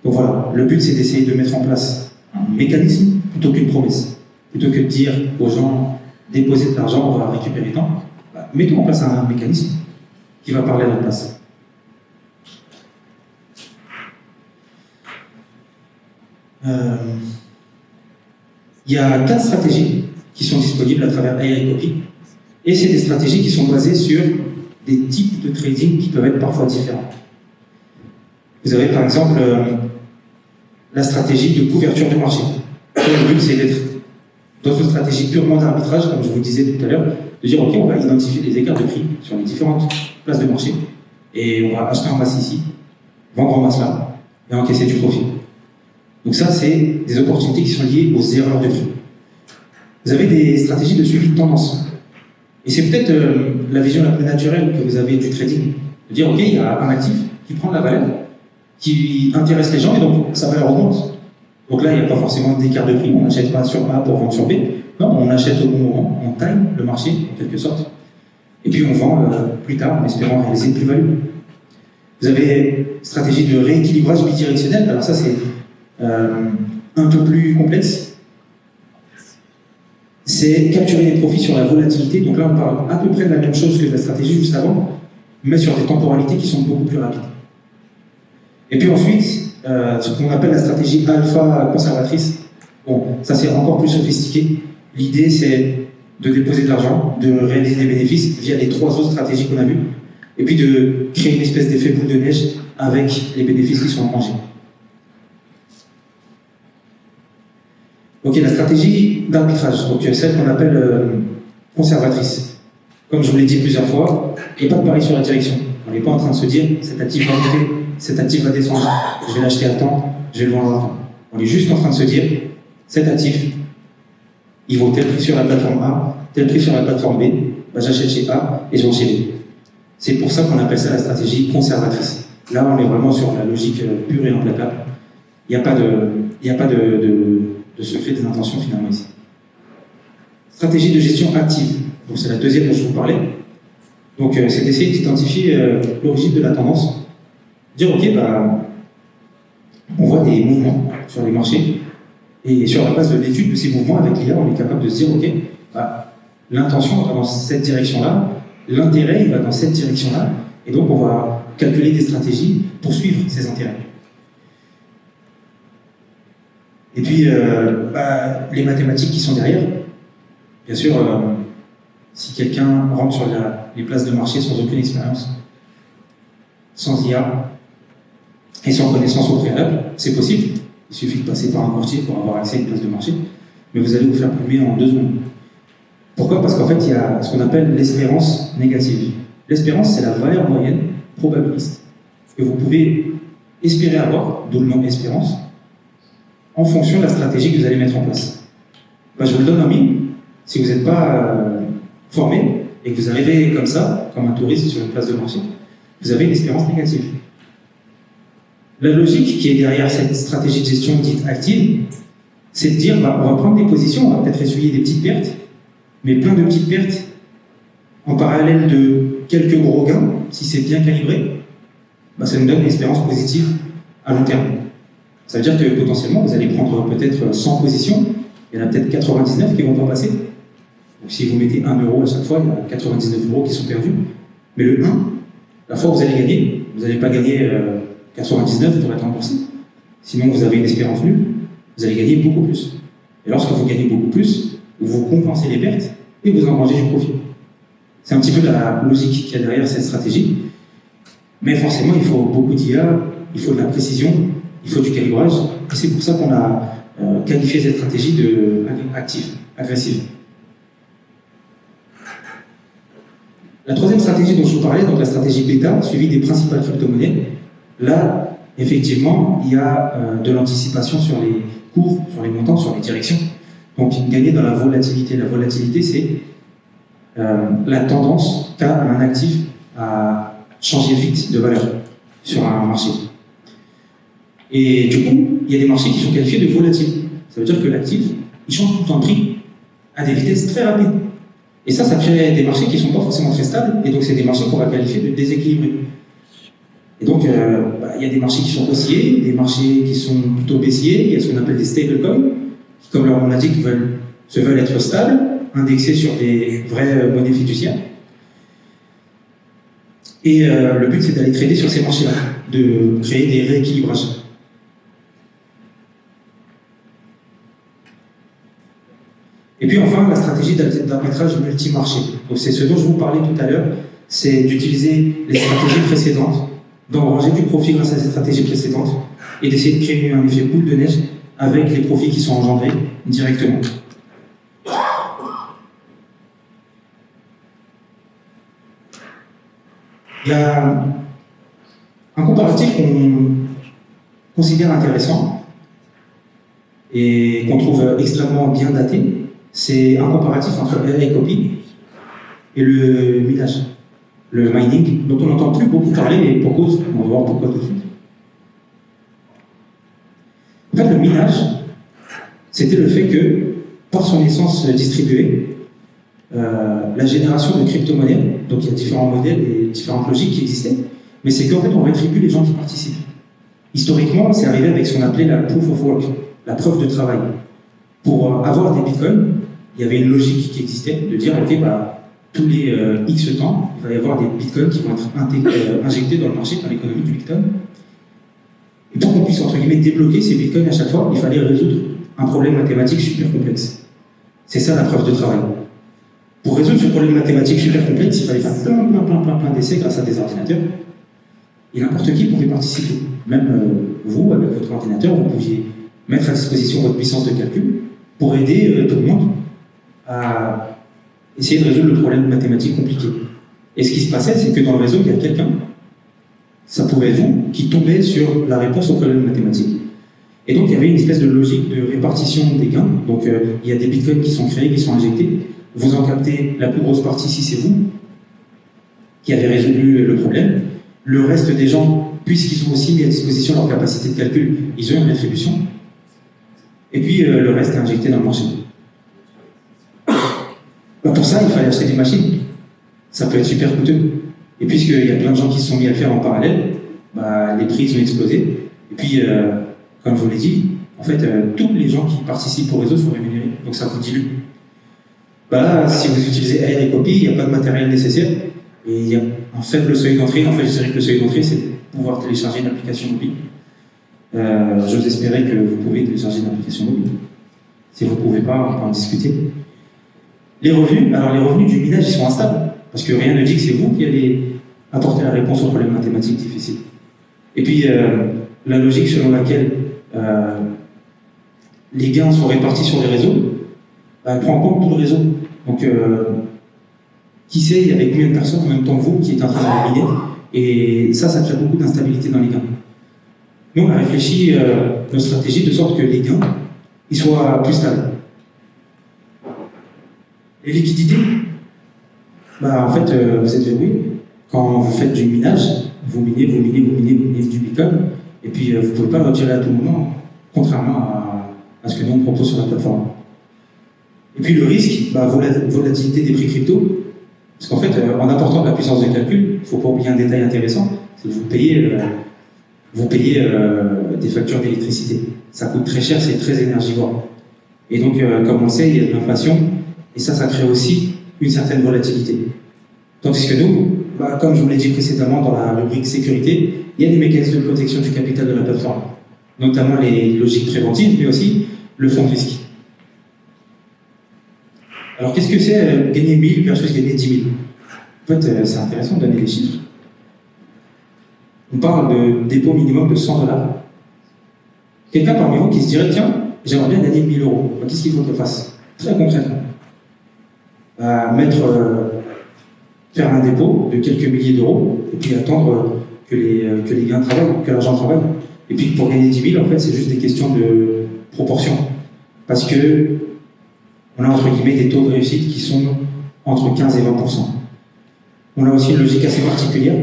Donc voilà, le but c'est d'essayer de mettre en place un mécanisme plutôt qu'une promesse. Plutôt que de dire aux gens, déposez de l'argent, on va récupérer tant. Mettons en place un mécanisme qui va parler à notre place. Il y a 4 stratégies qui sont disponibles à travers AI Copy. Et c'est des stratégies qui sont basées sur des types de trading qui peuvent être parfois différents. Vous avez par exemple la stratégie de couverture de marché. Le but c'est d'être dans une stratégie purement d'arbitrage, comme je vous le disais tout à l'heure, de dire ok, on va identifier les écarts de prix sur les différentes places de marché et on va acheter en masse ici, vendre en masse là et encaisser du profit. Donc ça, c'est des opportunités qui sont liées aux erreurs de prix. Vous avez des stratégies de suivi de tendance. Et c'est peut-être la vision la plus naturelle que vous avez du trading. De dire, ok, il y a un actif qui prend de la valeur, qui intéresse les gens, et donc sa valeur augmente. Donc là, il n'y a pas forcément d'écart de prix, on n'achète pas sur A pour vendre sur B. Non, on achète au bon moment, on time le marché, en quelque sorte. Et puis on vend plus tard, en espérant réaliser une plus-value. Vous avez stratégie de rééquilibrage bidirectionnel. Alors ça, c'est un peu plus complexe. C'est capturer les profits sur la volatilité. Donc là, on parle à peu près de la même chose que la stratégie juste avant, mais sur des temporalités qui sont beaucoup plus rapides. Et puis ensuite, ce qu'on appelle la stratégie alpha conservatrice. Bon, ça c'est encore plus sophistiqué. L'idée, c'est de déposer de l'argent, de réaliser des bénéfices via les 3 autres stratégies qu'on a vues, et puis de créer une espèce d'effet boule de neige avec les bénéfices qui sont engrangés. Ok, la stratégie d'arbitrage, donc celle qu'on appelle conservatrice. Comme je vous l'ai dit plusieurs fois, il n'y a pas de pari sur la direction. On n'est pas en train de se dire cet actif va monter, cet actif va descendre, je vais l'acheter à temps, je vais le vendre à temps. On est juste en train de se dire cet actif, il vaut tel prix sur la plateforme A, tel prix sur la plateforme B, bah, j'achète chez A et je vends chez B. C'est pour ça qu'on appelle ça la stratégie conservatrice. Là, on est vraiment sur la logique pure et implacable. Il n'y a pas de secret des intentions finalement ici. Stratégie de gestion active. Donc c'est la deuxième dont je vous parlais. Donc c'est d'essayer d'identifier l'origine de la tendance. Dire ok, bah, on voit des mouvements sur les marchés et sur la base de l'étude de ces mouvements avec l'IA, on est capable de se dire ok, bah, l'intention va dans cette direction-là, l'intérêt il va dans cette direction-là, et donc on va calculer des stratégies pour suivre ces intérêts. Et puis, les mathématiques qui sont derrière, bien sûr, si quelqu'un rentre sur les places de marché sans aucune expérience, sans IA et sans connaissance au préalable, c'est possible. Il suffit de passer par un courtier pour avoir accès à une place de marché, mais vous allez vous faire plumer en 2 secondes. Pourquoi? Parce qu'en fait, il y a ce qu'on appelle l'espérance négative. L'espérance, c'est la valeur moyenne probabiliste que vous pouvez espérer avoir, d'où le nom espérance, en fonction de la stratégie que vous allez mettre en place. Ben, je vous le donne en mille. Si vous n'êtes pas formé et que vous arrivez comme ça, comme un touriste sur une place de marché, vous avez une espérance négative. La logique qui est derrière cette stratégie de gestion dite active, c'est de dire bah, on va prendre des positions, on va peut-être essuyer des petites pertes, mais plein de petites pertes en parallèle de quelques gros gains, si c'est bien calibré, bah, ça nous donne une espérance positive à long terme. Ça veut dire que potentiellement, vous allez prendre peut-être 100 positions, il y en a peut-être 99 qui ne vont pas passer. Donc si vous mettez 1 euro à chaque fois, il y a 99 euros qui sont perdus. Mais le 1, la fois où vous allez gagner, vous n'allez pas gagner 99 pour être remboursé. Sinon, vous avez une espérance nulle, vous allez gagner beaucoup plus. Et lorsque vous gagnez beaucoup plus, vous compensez les pertes et vous engrangez du profit. C'est un petit peu la logique qu'il y a derrière cette stratégie. Mais forcément, il faut beaucoup d'IA, il faut de la précision, il faut du calibrage. Et c'est pour ça qu'on a qualifié cette stratégie de active, agressive. La troisième stratégie dont je vous parlais, donc la stratégie bêta, suivie des principales crypto-monnaies, là, effectivement, il y a de l'anticipation sur les cours, sur les montants, sur les directions. Donc, gagner dans la volatilité. La volatilité, c'est la tendance qu'a un actif à changer vite de valeur sur un marché. Et du coup, il y a des marchés qui sont qualifiés de volatiles. Ça veut dire que l'actif, il change tout le temps de prix à des vitesses très rapides. Et ça crée des marchés qui ne sont pas forcément très stables, et donc c'est des marchés qu'on va qualifier de déséquilibrés. Et donc, il y a des marchés qui sont haussiers, des marchés qui sont plutôt baissiers, il y a ce qu'on appelle des stablecoins, qui, comme leur nom l'indique, se veulent être stables, indexés sur des vraies monnaies fiduciaires. Et le but, c'est d'aller trader sur ces marchés-là, de créer des rééquilibrages. Et puis enfin, la stratégie d'arbitrage multi-marché. Donc c'est ce dont je vous parlais tout à l'heure, c'est d'utiliser les stratégies précédentes, d'engranger du profit grâce à ces stratégies précédentes, et d'essayer de créer un effet boule de neige avec les profits qui sont engendrés directement. Il y a un comparatif qu'on considère intéressant et qu'on trouve extrêmement bien daté. C'est un comparatif entre AI copy et le minage, le mining, dont on n'entend plus beaucoup parler, et pour cause, on va voir pourquoi tout de suite. En fait, le minage, c'était le fait que, par son essence distribuée, la génération de crypto-monnaies, donc il y a différents modèles et différentes logiques qui existaient, mais c'est qu'en fait, on rétribue les gens qui participent. Historiquement, c'est arrivé avec ce qu'on appelait la proof of work, la preuve de travail. Pour avoir des bitcoins, il y avait une logique qui existait de dire, ok, tous les X temps, il va y avoir des bitcoins qui vont être injectés dans le marché, dans l'économie du bitcoin. Et pour qu'on puisse, entre guillemets, débloquer ces bitcoins à chaque fois, il fallait résoudre un problème mathématique super complexe. C'est ça la preuve de travail. Pour résoudre ce problème mathématique super complexe, il fallait faire plein d'essais grâce à des ordinateurs. Et n'importe qui pouvait participer. Même vous, avec votre ordinateur, vous pouviez mettre à disposition votre puissance de calcul pour aider tout le monde à essayer de résoudre le problème mathématique compliqué. Et ce qui se passait, c'est que dans le réseau, il y a quelqu'un, ça pouvait être vous, qui tombait sur la réponse au problème mathématique. Et donc, il y avait une espèce de logique de répartition des gains. Donc, il y a des bitcoins qui sont créés, qui sont injectés. Vous en captez la plus grosse partie si c'est vous qui avez résolu le problème. Le reste des gens, puisqu'ils ont aussi mis à disposition leur capacité de calcul, ils ont une rétribution. Et puis, le reste est injecté dans le marché. Pour ça, il fallait acheter des machines. Ça peut être super coûteux. Et puisqu'il y a plein de gens qui se sont mis à le faire en parallèle, les prix ont explosé. Et puis, comme je vous l'ai dit, en fait, tous les gens qui participent au réseau sont rémunérés. Donc ça vous dilue. Si vous utilisez AI Copy, il n'y a pas de matériel nécessaire. Et il y a un faible seuil d'entrée. En fait, je dirais que le seuil d'entrée, c'est de pouvoir télécharger une application mobile. J'ose espérer que vous pouvez télécharger une application mobile. Si vous ne pouvez pas, on peut en discuter. Les revenus du minage, ils sont instables. Parce que rien ne dit que c'est vous qui allez apporter la réponse aux problèmes mathématiques difficiles. Et puis, la logique selon laquelle les gains sont répartis sur les réseaux, elle prend en compte tout le réseau. Donc, qui sait, il y avait combien de personnes en même temps que vous qui est en train de miner, et ça crée beaucoup d'instabilité dans les gains. Nous, on a réfléchi nos stratégies de sorte que les gains ils soient plus stables. Les liquidités, en fait, vous êtes verrouillé. Quand vous faites du minage, vous minez du bitcoin, et puis vous ne pouvez pas le retirer à tout moment, contrairement à ce que nous on propose sur la plateforme. Et puis le risque, volatilité des prix crypto, parce qu'en fait, en apportant de la puissance de calcul, il ne faut pas oublier un détail intéressant, c'est que vous payez des factures d'électricité. Ça coûte très cher, c'est très énergivore. Et donc, comme on le sait, il y a de l'inflation, et ça crée aussi une certaine volatilité. Tandis que nous, comme je vous l'ai dit précédemment dans la rubrique sécurité, il y a des mécanismes de protection du capital de la plateforme, notamment les logiques préventives, mais aussi le fonds de risque. Alors qu'est-ce que c'est gagner 1000 versus gagner 10 000 ? En fait, c'est intéressant de donner les chiffres. On parle de dépôt minimum de $100. Quelqu'un parmi vous qui se dirait, tiens, j'aimerais bien gagner 1000 €. Qu'est-ce qu'il faut que je fasse ? Très concrètement. Faire un dépôt de quelques milliers d'euros et puis attendre que les gains travaillent, que l'argent travaille. Et puis pour gagner 10 000, en fait, c'est juste des questions de proportion. Parce que on a entre guillemets des taux de réussite qui sont entre 15 et 20%. On a aussi une logique assez particulière,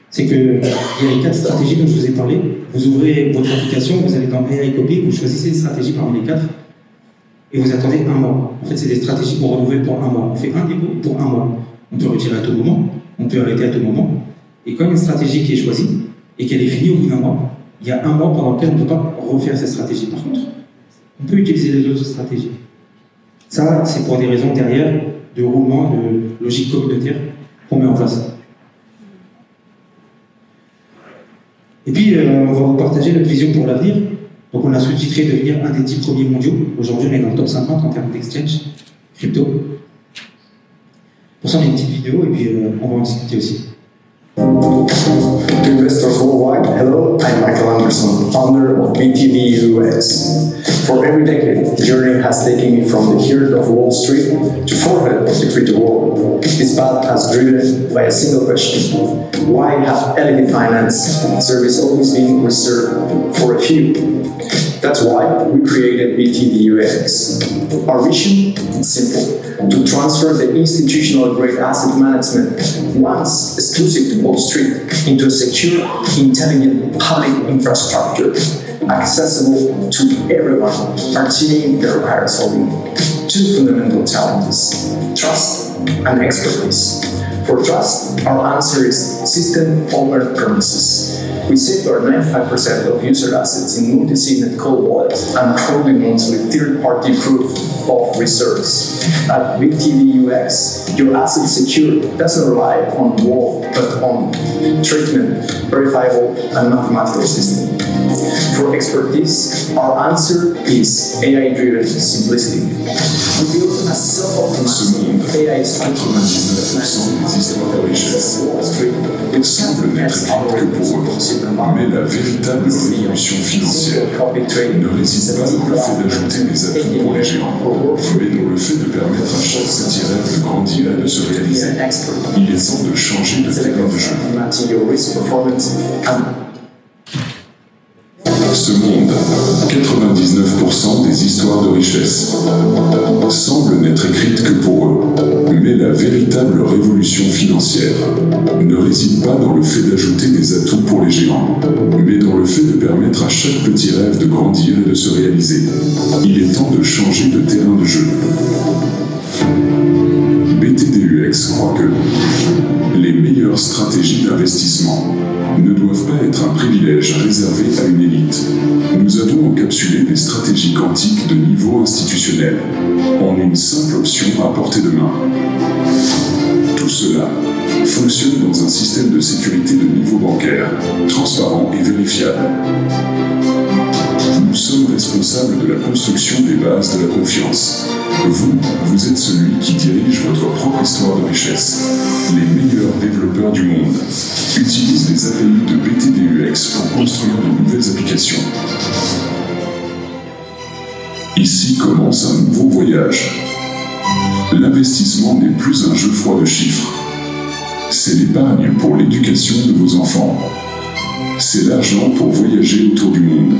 c'est qu'il y a les 4 stratégies dont je vous ai parlé. Vous ouvrez votre application, vous allez dans AI Copy, vous choisissez des stratégies parmi les 4 et vous attendez un mois. En fait, c'est des stratégies qu'on renouvelle pour un mois. On fait un dépôt pour un mois. On peut retirer à tout moment, on peut arrêter à tout moment. Et quand il y a une stratégie qui est choisie et qu'elle est finie au bout d'un mois, il y a un mois pendant lequel on ne peut pas refaire cette stratégie. Par contre, on peut utiliser les autres stratégies. Ça, c'est pour des raisons derrière de roulement, de logique communautaire qu'on met en place. Et puis, on va vous partager notre vision pour l'avenir. Donc, on a sous-titré devenir un des 10 premiers mondiaux. Aujourd'hui, on est dans le top 50 en termes d'exchange crypto. Pour ça, on a une petite vidéo et puis on va en discuter aussi.
To investors worldwide, hello, I'm Michael Anderson, founder of BTV UX. For every decade, the journey has taken me from the heart of Wall Street to forehead of the crypto world. This path has driven by a single question: why have elite finance service always been reserved for a few? That's why we created BTV UX. Our vision is simple: to transfer the institutional grade asset management, once exclusive to Wall Street, into a secure, intelligent public infrastructure, accessible to everyone. Our team requires only 2 fundamental challenges: trust and expertise. For trust, our answer is system over premises. We safeguard 95% of user assets in multi-signet cold wallets and probably monthly third-party proof of reserves. At BTV-UX, your asset secure doesn't rely on WAL, but on treatment, verifiable, and mathematical system. For expertise, our answer is AI-driven simplicity. We build a self-optimizing AI structure
99% des histoires de richesse semblent n'être écrites que pour eux, mais la véritable révolution financière ne réside pas dans le fait d'ajouter des atouts pour les géants, mais dans le fait de permettre à chaque petit rêve de grandir et de se réaliser. Il est temps de changer de terrain de jeu. Ce monde, 99% des histoires de richesse, semblent n'être écrites que pour eux. Mais la véritable révolution financière ne réside pas dans le fait d'ajouter des atouts pour les géants, mais dans le fait de permettre à chaque petit rêve de grandir et de se réaliser. Il est temps de changer de terrain de jeu. BTD-UX croit que les meilleures stratégies d'investissement ne doivent pas être un privilège réservé à une élite. Nous avons encapsulé des stratégies quantiques de niveau institutionnel en une simple option à portée de main. Tout cela fonctionne dans un système de sécurité de niveau bancaire, transparent et vérifiable. Nous sommes responsables de la construction des bases de la confiance. Vous êtes celui qui dirige votre propre histoire de richesse. Les meilleurs développeurs du monde utilisent les API de BTD-UX pour construire de nouvelles applications. Ici commence un nouveau voyage. L'investissement n'est plus un jeu froid de chiffres. C'est l'épargne pour l'éducation de vos enfants. C'est l'argent pour voyager autour du monde.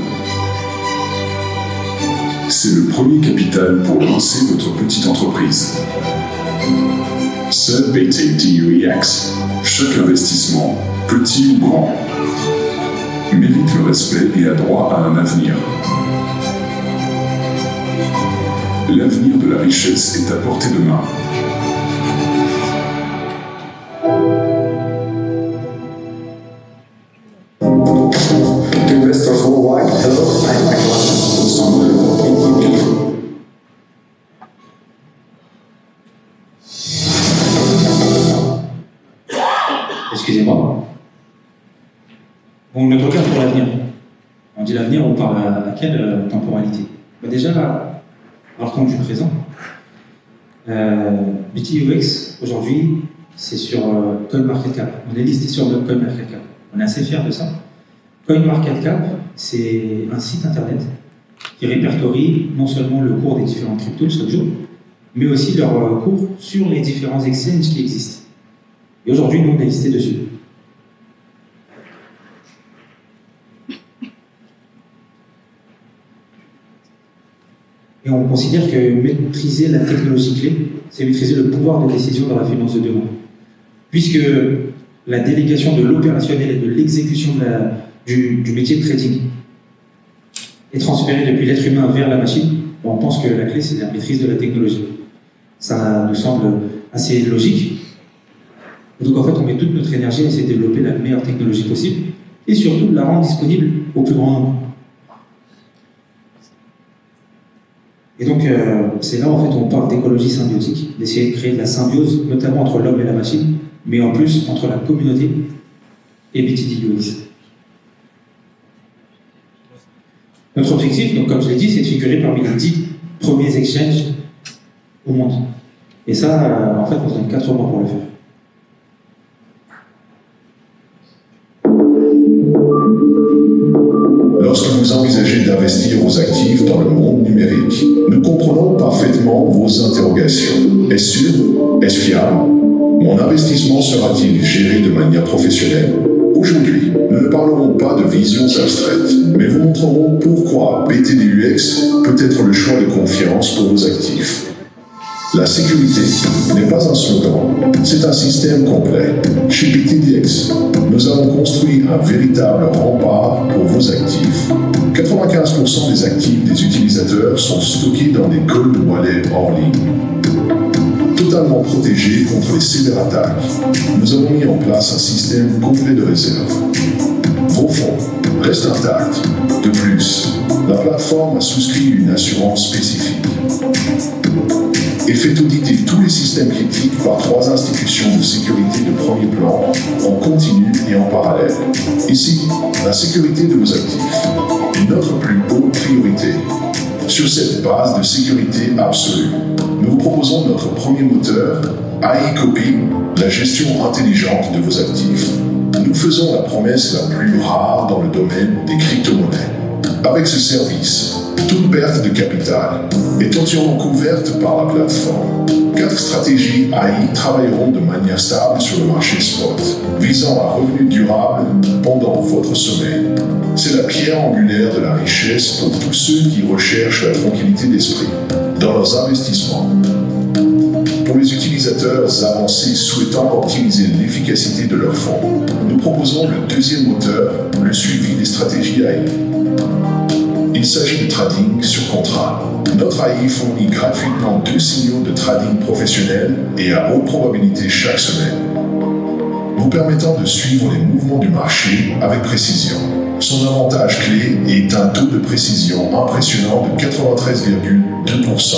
C'est le premier capital pour lancer votre petite entreprise. C'est BTD-UX. Chaque investissement, petit ou grand, mérite le respect et a droit à un avenir. L'avenir de la richesse est à portée de main.
To investors worldwide, hello, I'm Michael
Excusez-moi. On le regarde pour l'avenir. On dit l'avenir, on parle à quelle temporalité? Déjà, partons du présent. BTD-UX, aujourd'hui, c'est sur CoinMarketCap. On est listé sur le CoinMarketCap. On est assez fiers de ça. CoinMarketCap, c'est un site internet qui répertorie non seulement le cours des différentes cryptos chaque jour, mais aussi leur cours sur les différents exchanges qui existent. Et aujourd'hui, nous, on est listé dessus. Et on considère que maîtriser la technologie clé, c'est maîtriser le pouvoir de décision dans la finance de demain. Puisque la délégation de l'opérationnel et de l'exécution du métier de trading est transférée depuis l'être humain vers la machine, on pense que la clé, c'est la maîtrise de la technologie. Ça nous semble assez logique. Et donc en fait, on met toute notre énergie à essayer de développer la meilleure technologie possible et surtout de la rendre disponible au plus grand nombre. Et donc, c'est là en fait où on parle d'écologie symbiotique, d'essayer de créer de la symbiose, notamment entre l'homme et la machine, mais en plus entre la communauté et BTD-UX. Notre objectif, donc, comme je l'ai dit, c'est de figurer parmi les 10 premiers exchanges au monde. Et ça, en fait, on se donne 4 mois pour le faire.
Lorsque vous envisagez d'investir vos actifs dans le monde numérique, nous comprenons parfaitement vos interrogations. Est-ce sûr? Est-ce fiable? Mon investissement sera-t-il géré de manière professionnelle? Aujourd'hui, nous ne parlerons pas de visions abstraites, mais vous montrerons pourquoi BTD-UX peut être le choix de confiance pour vos actifs. La sécurité n'est pas un slogan, c'est un système complet. Chez BTD-UX, nous avons construit un véritable rempart pour vos actifs. 95% des actifs des utilisateurs sont stockés dans des cold wallets hors ligne. Totalement protégé contre les cyberattaques, nous avons mis en place un système complet de réserve. Vos fonds restent intacts. De plus, la plateforme a souscrit une assurance spécifique et fait auditer tous les systèmes critiques par 3 institutions de sécurité de premier plan, en continu et en parallèle. Ici, la sécurité de vos actifs est notre plus haute priorité. Sur cette base de sécurité absolue, nous vous proposons notre premier moteur, AI Copy, la gestion intelligente de vos actifs. Nous faisons la promesse la plus rare dans le domaine des crypto-monnaies. Avec ce service, toute perte de capital est entièrement couverte par la plateforme. 4 stratégies AI travailleront de manière stable sur le marché spot, visant un revenu durable pendant votre sommeil. C'est la pierre angulaire de la richesse pour tous ceux qui recherchent la tranquillité d'esprit dans leurs investissements. Pour les utilisateurs avancés souhaitant optimiser l'efficacité de leurs fonds, nous proposons le deuxième moteur, le suivi des stratégies AI. Il s'agit de trading sur contrat. Notre AI fournit gratuitement 2 signaux de trading professionnels et à haute probabilité chaque semaine, vous permettant de suivre les mouvements du marché avec précision. Son avantage clé est un taux de précision impressionnant de 93,2%,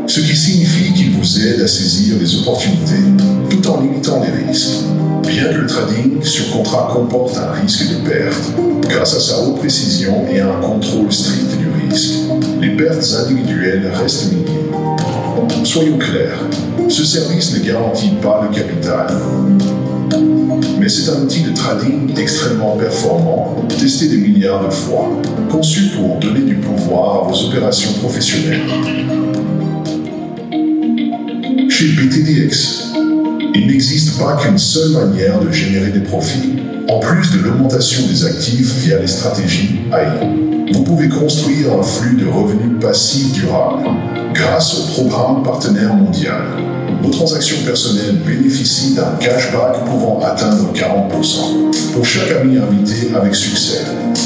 ce qui signifie qu'il vous aide à saisir les opportunités tout en limitant les risques. Bien que le trading sur contrat comporte un risque de perte, grâce à sa haute précision et un contrôle strict du risque, les pertes individuelles restent minimes. Soyons clairs, ce service ne garantit pas le capital, mais c'est un outil de trading extrêmement performant, testé des milliards de fois, conçu pour donner du pouvoir à vos opérations professionnelles. Chez BTDX, il n'existe pas qu'une seule manière de générer des profits. En plus de l'augmentation des actifs via les stratégies AI, vous pouvez construire un flux de revenus passifs durables grâce au programme partenaire mondial. Vos transactions personnelles bénéficient d'un cashback pouvant atteindre 40%. Pour chaque ami invité avec succès,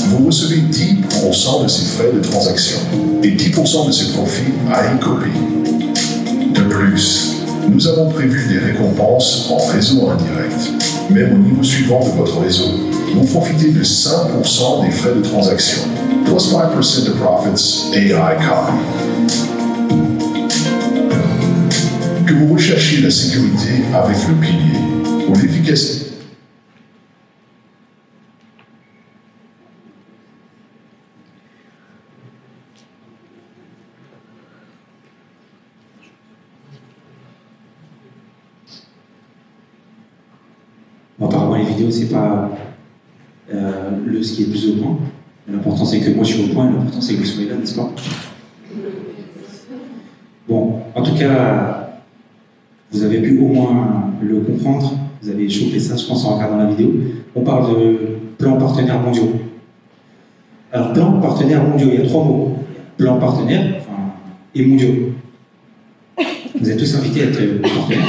vous recevez 10% de ses frais de transaction et 10% de ses profits AI Copy. De plus, nous avons prévu des récompenses en réseau indirect. Même au niveau suivant de votre réseau, vous profitez de 5% des frais de transaction, plus 5% de profits AI Copy. Que vous recherchiez la sécurité avec le pilier ou l'efficacité.
Bon, apparemment, les vidéos, c'est pas ce qui est le plus au point. L'important, c'est que moi, je suis au point, l'important, c'est que vous soyez là, n'est-ce pas? Bon, en tout cas, vous avez pu au moins le comprendre, vous avez chopé ça, je pense, en regardant la vidéo. On parle de plans partenaires mondiaux. Alors, plans partenaires mondiaux, il y a 3 mots. Plans partenaires et mondiaux. Vous êtes tous invités à être partenaires.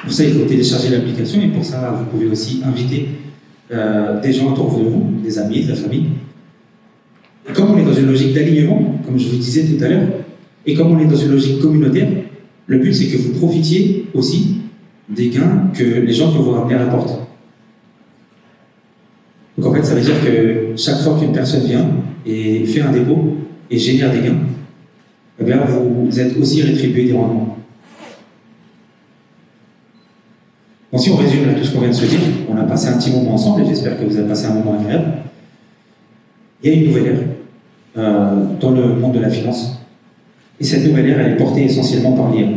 Pour ça, il faut télécharger l'application et pour ça, vous pouvez aussi inviter des gens autour de vous, des amis, de la famille. Et comme on est dans une logique d'alignement, comme je vous disais tout à l'heure, et comme on est dans une logique communautaire, le but c'est que vous profitiez aussi des gains que les gens peuvent vous ramener à la porte. Donc en fait, ça veut dire que chaque fois qu'une personne vient et fait un dépôt et génère des gains, eh bien, vous êtes aussi rétribué des rendements. Bon, si on résume là tout ce qu'on vient de se dire, on a passé un petit moment ensemble et j'espère que vous avez passé un moment agréable. Il y a une nouvelle ère dans le monde de la finance. Et cette nouvelle ère, elle est portée essentiellement par l'IA.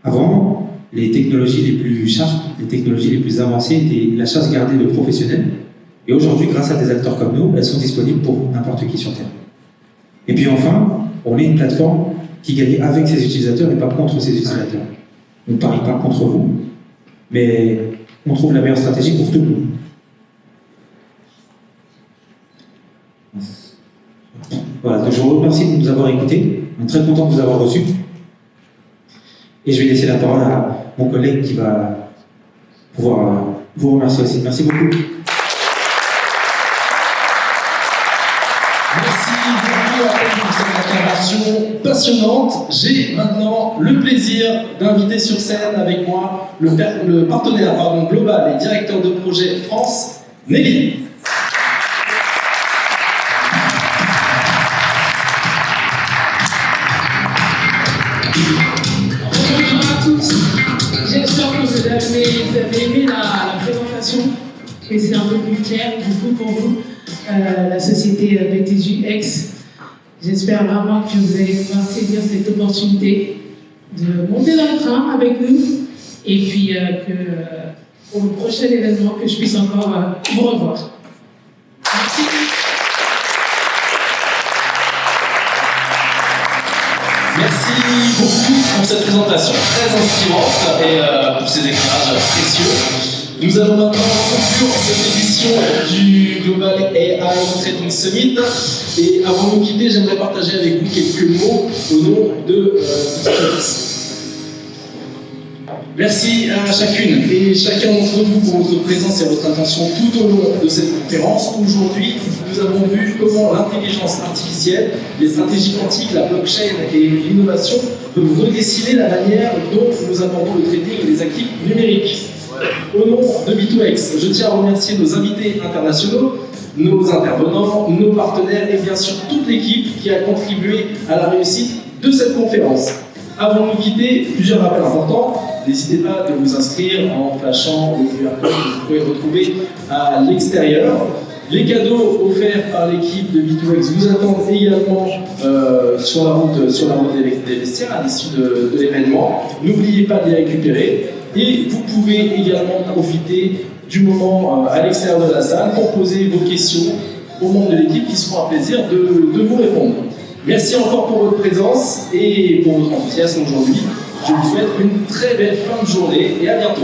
Avant, les technologies les plus sharp, les technologies les plus avancées étaient la chasse gardée de professionnels. Et aujourd'hui, grâce à des acteurs comme nous, elles sont disponibles pour n'importe qui sur Terre. Et puis enfin, on est une plateforme qui gagne avec ses utilisateurs et pas contre ses utilisateurs. On ne parie pas contre vous, mais on trouve la meilleure stratégie pour tout le monde. Voilà, donc je vous remercie de nous avoir écoutés. On est très content de vous avoir reçus. Et je vais laisser la parole à mon collègue qui va pouvoir vous remercier aussi. Merci beaucoup.
Merci beaucoup à vous pour cette intervention. discussion passionnante. J'ai maintenant le plaisir d'inviter sur scène avec moi le partenaire global et directeur de projet France, Nelly.
Bonjour à tous, j'espère que vous avez aimé la présentation, et c'est un peu plus clair du coup pour vous, la société BTG-X. J'espère vraiment que vous allez pouvoir saisir cette opportunité de monter dans le train avec nous, et puis que pour le prochain événement, que je puisse encore vous revoir. Merci.
Merci beaucoup pour cette présentation très inspirante et pour ces éclairages précieux. Nous allons maintenant conclure cette édition du Global AI Trading Summit. Et avant de nous quitter, j'aimerais partager avec vous quelques mots au nom de BTX. Merci à chacune et chacun d'entre vous pour votre présence et votre attention tout au long de cette conférence. Aujourd'hui, nous avons vu comment l'intelligence artificielle, les stratégies quantiques, la blockchain et l'innovation peuvent redessiner la manière dont nous abordons le trading et les actifs numériques. Au nom de B2X, je tiens à remercier nos invités internationaux, nos intervenants, nos partenaires et bien sûr toute l'équipe qui a contribué à la réussite de cette conférence. Avant de nous quitter, plusieurs rappels importants. N'hésitez pas à vous inscrire en flashant le QR code que vous pouvez retrouver à l'extérieur. Les cadeaux offerts par l'équipe de B2X vous attendent également sur la route des vestiaires à l'issue de l'événement. N'oubliez pas de les récupérer. Et vous pouvez également profiter du moment à l'extérieur de la salle pour poser vos questions aux membres de l'équipe qui seront un plaisir de vous répondre. Merci encore pour votre présence et pour votre enthousiasme aujourd'hui. Je vous souhaite une très belle fin de journée et à bientôt.